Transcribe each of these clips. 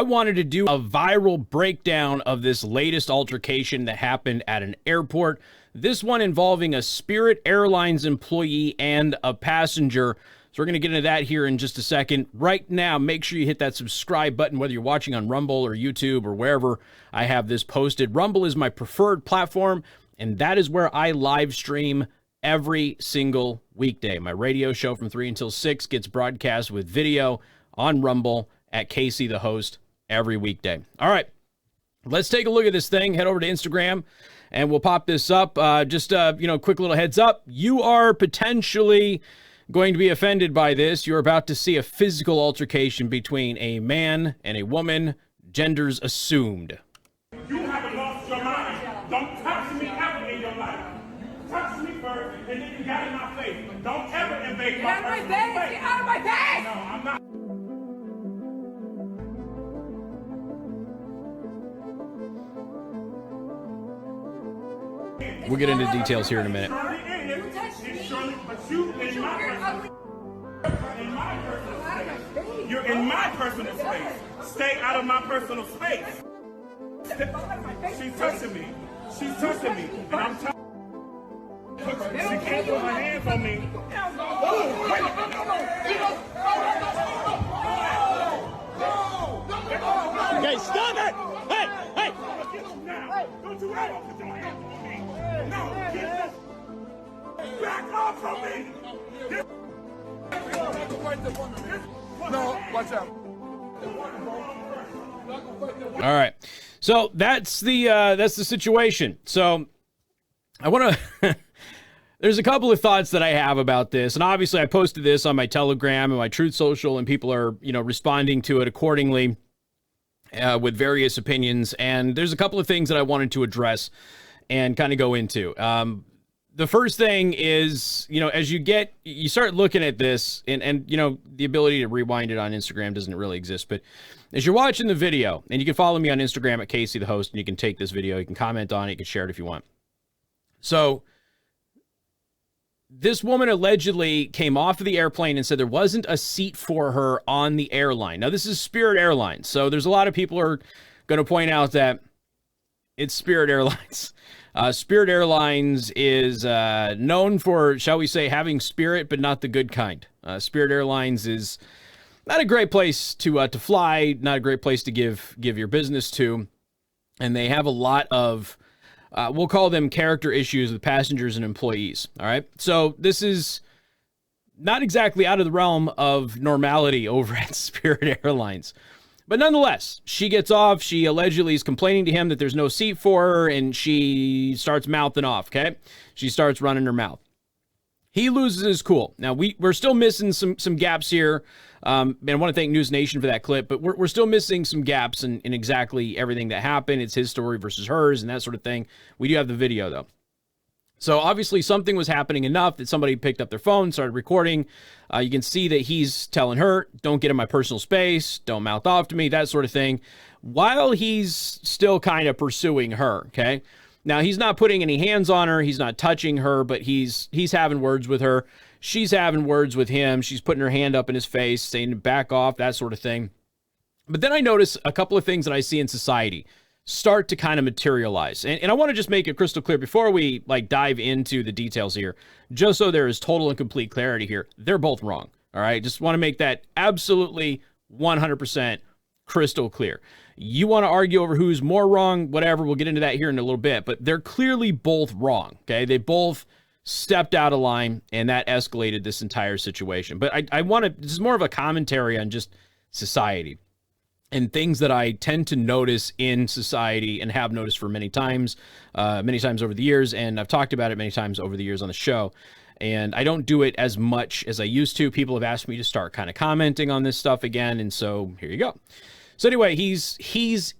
wanted to do a viral breakdown of this latest altercation that happened at an airport. This one involving a Spirit Airlines employee and a passenger. So we're going to get into that here in just a second. Right now, make sure you hit that subscribe button, whether you're watching on Rumble or YouTube or wherever I have this posted. Rumble is my preferred platform, and that is where I live stream every single weekday. My radio show from 3 until 6 gets broadcast with video on Rumble at Casey the Host every weekday. All right, let's take a look at this thing. Head over to Instagram, and we'll pop this up. Just quick little heads up. You are potentially going to be offended by this. You're about to see a physical altercation between a man and a woman, genders assumed. You haven't lost your mind. Don't touch me ever in your life. Touch me first, and then you got in my face. Don't ever invade my personal space. Get out of my face! No, I'm not. We'll get into details here in a minute. You're in my personal space. Stay out of my personal space. She's touching me. She's touching me. And I'm touching. She can't put her hands on me. Okay, stop it! Hey! Hey! Don't you ever put your hands on me. No, get this. Back off from me. No, watch out. All right, so that's the situation. So I want to. There's a couple of thoughts that I have about this, and obviously I posted this on my Telegram and my Truth Social, and people are responding to it accordingly with various opinions. And there's a couple of things that I wanted to address and kind of go into. The first thing is, as you start looking at this, and the ability to rewind it on Instagram doesn't really exist, but as you're watching the video, and you can follow me on Instagram at Casey the Host, and you can take this video, you can comment on it, you can share it if you want. So this woman allegedly came off of the airplane and said there wasn't a seat for her on the airline. Now, this is Spirit Airlines, so there's a lot of people who are going to point out that it's Spirit Airlines. Spirit Airlines is known for, shall we say, having spirit, but not the good kind. Spirit Airlines is not a great place to fly, not a great place to give your business to, and they have a lot of, we'll call them character issues with passengers and employees. All right, so this is not exactly out of the realm of normality over at Spirit Airlines. But nonetheless, she gets off. She allegedly is complaining to him that there's no seat for her, and she starts mouthing off, okay? She starts running her mouth. He loses his cool. Now, we're still missing some gaps here. And I want to thank News Nation for that clip, but we're still missing some gaps in exactly everything that happened. It's his story versus hers and that sort of thing. We do have the video, though. So obviously something was happening enough that somebody picked up their phone, started recording. You can see that he's telling her, don't get in my personal space, don't mouth off to me, that sort of thing, while he's still kind of pursuing her, okay? Now, he's not putting any hands on her, he's not touching her, but he's having words with her. She's having words with him. She's putting her hand up in his face, saying to back off, that sort of thing. But then I notice a couple of things that I see in society start to kind of materialize. And I want to just make it crystal clear before we dive into the details here, just so there is total and complete clarity here. They're both wrong. All right. Just want to make that absolutely 100% crystal clear. You want to argue over who's more wrong, whatever. We'll get into that here in a little bit, but they're clearly both wrong. Okay. They both stepped out of line, and that escalated this entire situation. But I want to, this is more of a commentary on just society and things that I tend to notice in society and have noticed for many times over the years. And I've talked about it many times over the years on the show. And I don't do it as much as I used to. People have asked me to start kind of commenting on this stuff again. And so here you go. So anyway, he's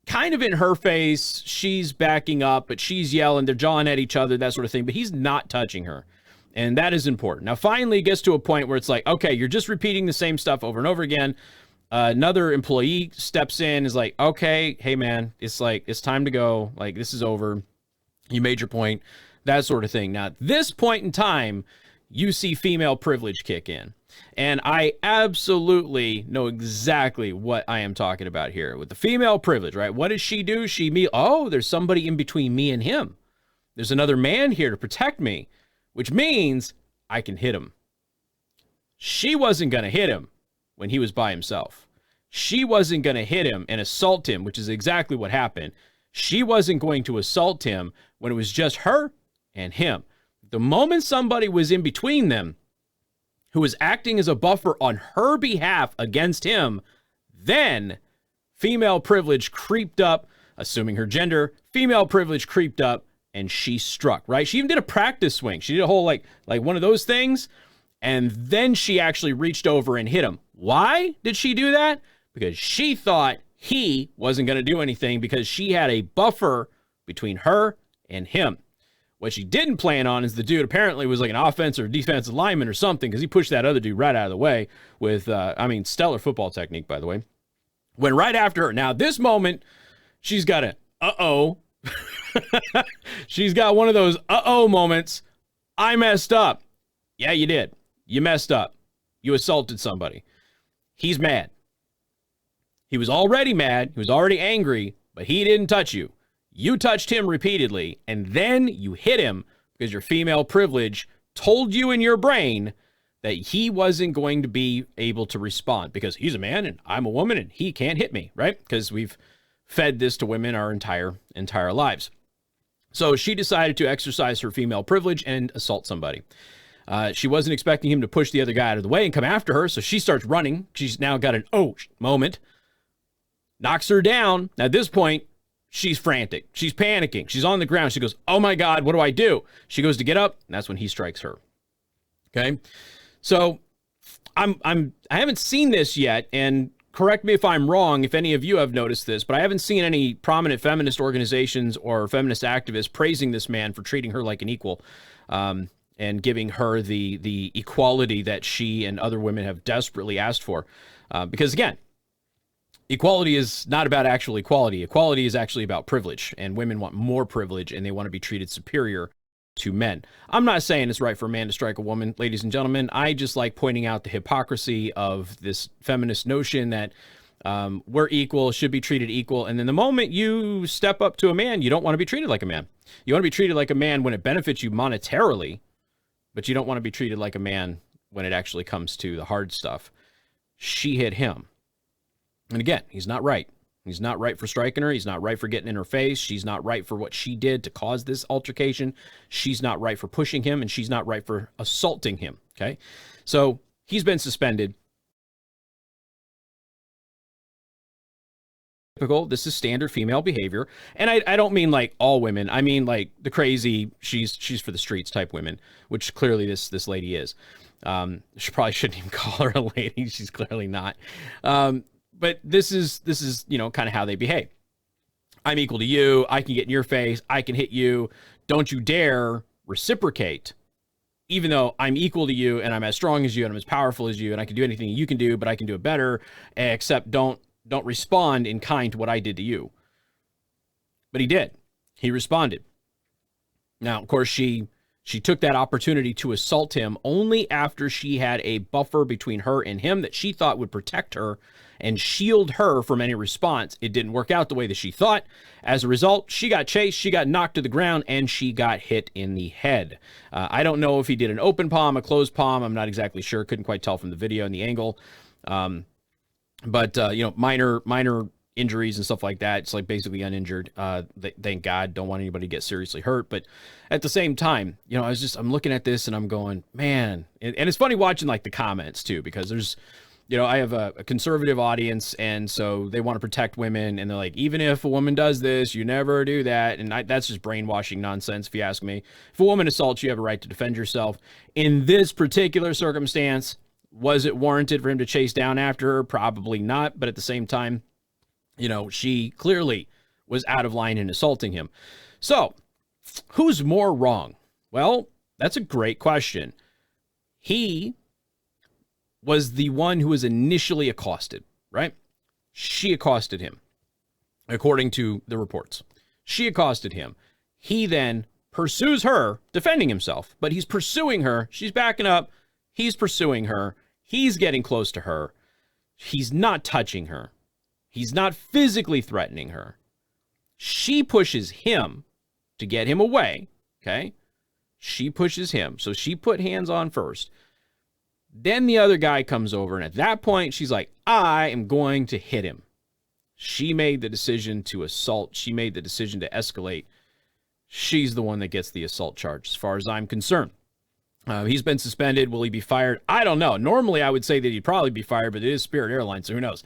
kind of in her face. She's backing up, but she's yelling. They're jawing at each other, that sort of thing. But he's not touching her. And that is important. Now, finally, it gets to a point where it's like, okay, you're just repeating the same stuff over and over again. Another employee steps in, is like, okay, hey man, it's time to go. Like, this is over. You made your point, that sort of thing. Now, at this point in time, you see female privilege kick in. And I absolutely know exactly what I am talking about here with the female privilege, right? What does she do? There's somebody in between me and him. There's another man here to protect me, which means I can hit him. She wasn't going to hit him when he was by himself. She wasn't going to hit him and assault him, which is exactly what happened. She wasn't going to assault him when it was just her and him. The moment somebody was in between them, who was acting as a buffer on her behalf against him, then female privilege creeped up, assuming her gender, female privilege creeped up, and she struck, right? She even did a practice swing. She did a whole, like one of those things, and then she actually reached over and hit him. Why did she do that? Because she thought he wasn't going to do anything because she had a buffer between her and him. What she didn't plan on is the dude apparently was like an offensive or defensive lineman or something, because he pushed that other dude right out of the way with, stellar football technique, by the way. Went right after her. Now, this moment, she's got a uh-oh. She's got one of those uh-oh moments. I messed up. Yeah, you did. You messed up. You assaulted somebody. He's mad. He was already mad. He was already angry, but he didn't touch you. You touched him repeatedly, and then you hit him because your female privilege told you in your brain that he wasn't going to be able to respond because he's a man and I'm a woman and he can't hit me, right? Because we've fed this to women our entire lives. So she decided to exercise her female privilege and assault somebody. She wasn't expecting him to push the other guy out of the way and come after her, so she starts running. She's now got an moment. Knocks her down. At this point, she's frantic. She's panicking. She's on the ground. She goes, oh my God, what do I do? She goes to get up, and that's when he strikes her. Okay? So I haven't seen this yet, and correct me if I'm wrong, if any of you have noticed this, but I haven't seen any prominent feminist organizations or feminist activists praising this man for treating her like an equal, and giving her the equality that she and other women have desperately asked for. Because again, equality is not about actual equality. Equality is actually about privilege, and women want more privilege, and they want to be treated superior to men. I'm not saying it's right for a man to strike a woman, ladies and gentlemen. I just like pointing out the hypocrisy of this feminist notion that we're equal, should be treated equal, and then the moment you step up to a man, you don't want to be treated like a man. You want to be treated like a man when it benefits you monetarily, but you don't want to be treated like a man when it actually comes to the hard stuff. She hit him. And again, he's not right. He's not right for striking her. He's not right for getting in her face. She's not right for what she did to cause this altercation. She's not right for pushing him, and she's not right for assaulting him. Okay? So he's been suspended. Typical. This is standard female behavior. And I don't mean like all women. I mean like the crazy, she's for the streets type women, which clearly this lady is. She probably shouldn't even call her a lady. She's clearly not. But this is, kind of how they behave. I'm equal to you. I can get in your face. I can hit you. Don't you dare reciprocate, even though I'm equal to you and I'm as strong as you and I'm as powerful as you and I can do anything you can do, but I can do it better, except don't respond in kind to what I did to you. But he did. He responded. Now, of course, she took that opportunity to assault him only after she had a buffer between her and him that she thought would protect her and shield her from any response. It didn't work out the way that she thought. As a result, she got chased, she got knocked to the ground, and she got hit in the head. I don't know if he did an open palm, a closed palm. I'm not exactly sure. Couldn't quite tell from the video and the angle. But minor injuries and stuff like that. It's like basically uninjured. Thank God. Don't want anybody to get seriously hurt. But at the same time, I'm looking at this and I'm going, man. And it's funny watching like the comments too, because there's, I have a conservative audience, and so they want to protect women, and they're like, even if a woman does this, you never do that. And that's just brainwashing nonsense, if you ask me. If a woman assaults you, you have a right to defend yourself. In this particular circumstance, was it warranted for him to chase down after her? Probably not. But at the same time, she clearly was out of line in assaulting him. So who's more wrong? Well, that's a great question. He was the one who was initially accosted, right? She accosted him, according to the reports. She accosted him. He then pursues her, defending himself, but he's pursuing her. She's backing up. He's pursuing her. He's getting close to her. He's not touching her. He's not physically threatening her. She pushes him to get him away, okay? She pushes him. So she put hands on first. Then the other guy comes over, and at that point, she's like, I am going to hit him. She made the decision to assault. She made the decision to escalate. She's the one that gets the assault charge, as far as I'm concerned. He's been suspended. Will he be fired? I don't know. Normally, I would say that he'd probably be fired, but it is Spirit Airlines, so who knows?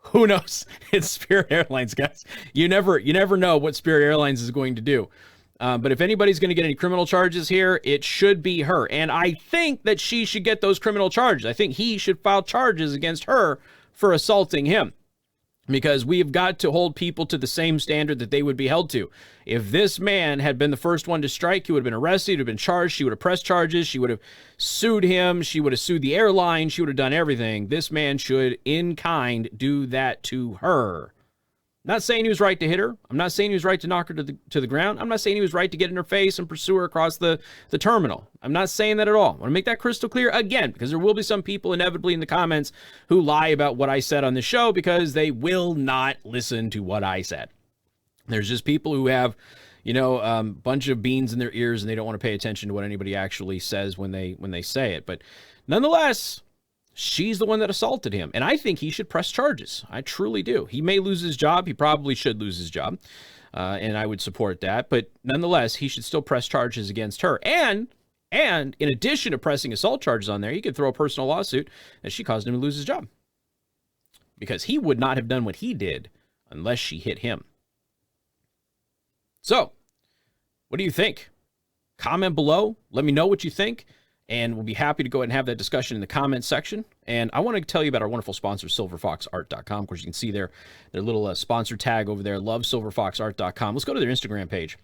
Who knows? It's Spirit Airlines, guys. You never know what Spirit Airlines is going to do. But if anybody's going to get any criminal charges here, it should be her. And I think that she should get those criminal charges. I think he should file charges against her for assaulting him. Because we have got to hold people to the same standard that they would be held to. If this man had been the first one to strike, he would have been arrested, he would have been charged, she would have pressed charges, she would have sued him, she would have sued the airline, she would have done everything. This man should, in kind, do that to her. I'm not saying he was right to hit her. I'm not saying he was right to knock her to the ground. I'm not saying he was right to get in her face and pursue her across the terminal. I'm not saying that at all. I want to make that crystal clear again, because there will be some people inevitably in the comments who lie about what I said on the show because they will not listen to what I said. There's just people who have, a bunch of beans in their ears and they don't want to pay attention to what anybody actually says when they say it. But nonetheless, she's the one that assaulted him, and I think he should press charges. I truly do. He may lose his job. He probably should lose his job, and I would support that. But nonetheless, he should still press charges against her. And in addition to pressing assault charges on there, he could throw a personal lawsuit that she caused him to lose his job, because he would not have done what he did unless she hit him. So, what do you think? Comment below. Let me know what you think. And we'll be happy to go ahead and have that discussion in the comments section. And I want to tell you about our wonderful sponsor, silverfoxart.com. Of course, you can see their little sponsor tag over there, lovesilverfoxart.com. Let's go to their Instagram page.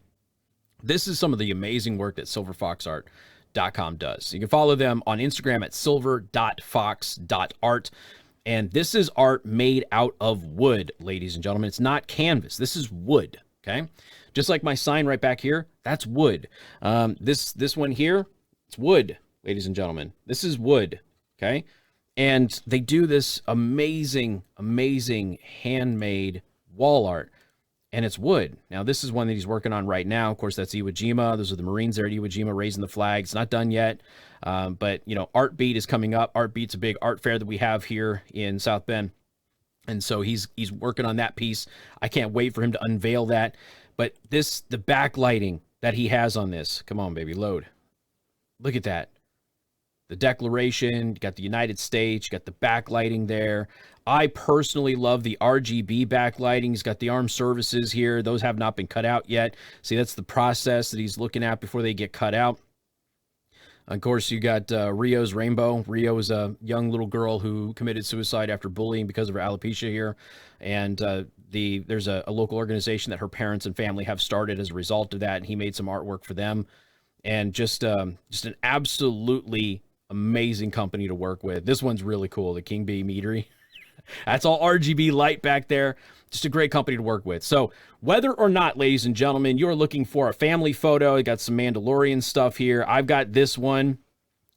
This is some of the amazing work that silverfoxart.com does. You can follow them on Instagram at silver.fox.art. And this is art made out of wood, ladies and gentlemen. It's not canvas. This is wood, okay? Just like my sign right back here, that's wood. This one here, it's wood. Ladies and gentlemen, this is wood, okay? And they do this amazing, amazing handmade wall art, and it's wood. Now, this is one that he's working on right now. Of course, that's Iwo Jima. Those are the Marines there at Iwo Jima raising the flag. It's not done yet, but, Art Beat is coming up. Art Beat's a big art fair that we have here in South Bend, and so he's working on that piece. I can't wait for him to unveil that. But the backlighting that he has on this, come on, baby, load. Look at that. The Declaration, you got the United States, you got the backlighting there. I personally love the RGB backlighting. He's got the armed services here. Those have not been cut out yet. See, that's the process that he's looking at before they get cut out. Of course, you got Rio's Rainbow. Rio is a young little girl who committed suicide after bullying because of her alopecia here. And there's a local organization that her parents and family have started as a result of that, and he made some artwork for them. And just an absolutely amazing company to work with. This one's really cool, the King Bee Meadery. That's all RGB light back there. Just a great company to work with. So whether or not, ladies and gentlemen, you're looking for a family photo, you got some Mandalorian stuff here. I've got this one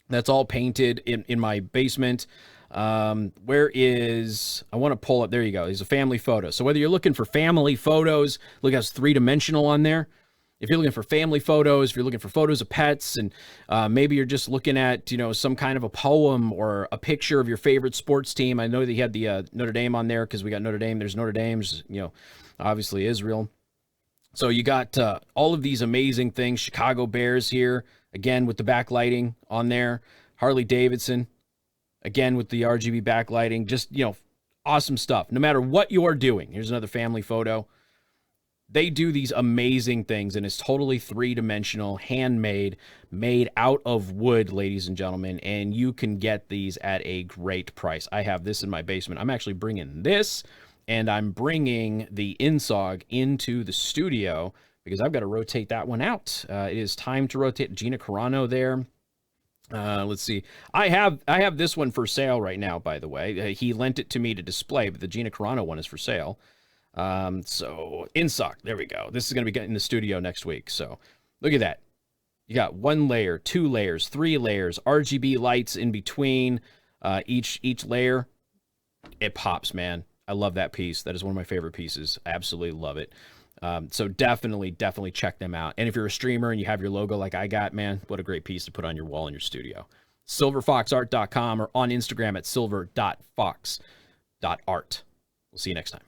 that's all painted in my basement. I want to pull up, there you go. There's a family photo. So whether you're looking for family photos, look, it's 3-dimensional on there. If you're looking for family photos, if you're looking for photos of pets, and maybe you're just looking at, some kind of a poem or a picture of your favorite sports team. I know that he had the Notre Dame on there because we got Notre Dame. There's Notre Dame, obviously Israel. So you got all of these amazing things. Chicago Bears here, again, with the backlighting on there. Harley Davidson, again, with the RGB backlighting. Just, awesome stuff. No matter what you're doing. Here's another family photo. They do these amazing things, and it's totally 3-dimensional, handmade, made out of wood, ladies and gentlemen, and you can get these at a great price. I have this in my basement. I'm actually bringing this, and I'm bringing the INSOG into the studio because I've got to rotate that one out. It is time to rotate. Gina Carano there. Let's see. I have this one for sale right now, by the way. He lent it to me to display, but the Gina Carano one is for sale. So InSock, there we go. This is going to be in the studio next week. So look at that. You got 1 layer, 2 layers, 3 layers, RGB lights in between each layer. It pops, man. I love that piece. That is one of my favorite pieces. I absolutely love it. So definitely check them out. And if you're a streamer and you have your logo like I got, man, what a great piece to put on your wall in your studio. silverfoxart.com or on Instagram at silver.fox.art. We'll see you next time.